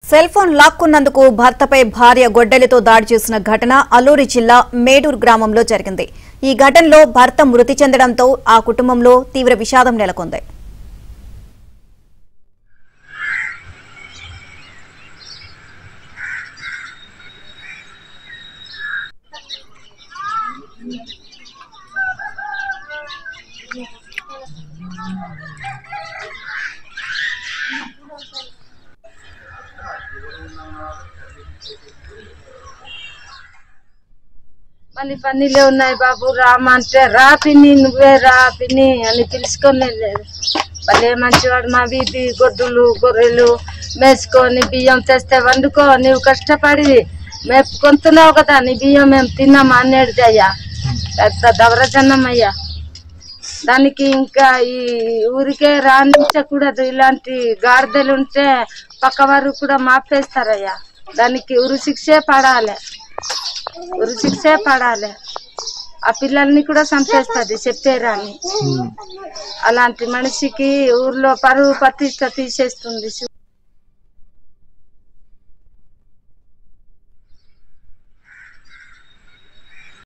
Cell phone లాక్కున్నందుకు భర్తపై భార్య గొడ్డలితో దాడి చేసిన ఘటన అల్లూరి జిల్లా మేడూరు గ్రామంలో జరిగింది. ఈ ఘటనలో భర్త మృతి చెందడంతో ఆ కుటుంబంలో తీవ్ర విషాదం నెలకొంది. మళ్ళీ పన్నీలే ఉన్నాయి బాబు రామంటే రా పిన్ని నువ్వే రా పిన్ని అని పిలుచుకొని వెళ్ళలేదు. భలే మంచివాడు. మా వీధి గొడ్డులు గొర్రెలు మేసుకొని బియ్యం తెస్తే వండుకో, నువ్వు కష్టపడి మేపుకొంటున్నావు కదా, నీ బియ్యం మేము తిన్నామా అనేది అయ్యా. పెద్ద దవరజన్నమయ్యా. దానికి ఇంకా ఈ ఊరికే రాణించకూడదు. ఇలాంటి గాడిదలు ఉంటే పక్కవారు కూడా మాపేస్తారయ్యా. దానికి ఉరి శిక్షే పడాలి, ఉరి శిక్షే పడాలి. ఆ పిల్లల్ని కూడా చంపేస్తుంది చెప్పేరాని. అలాంటి మనిషికి ఊర్లో పరువు ప్రతిష్ట తీసేస్తుంది.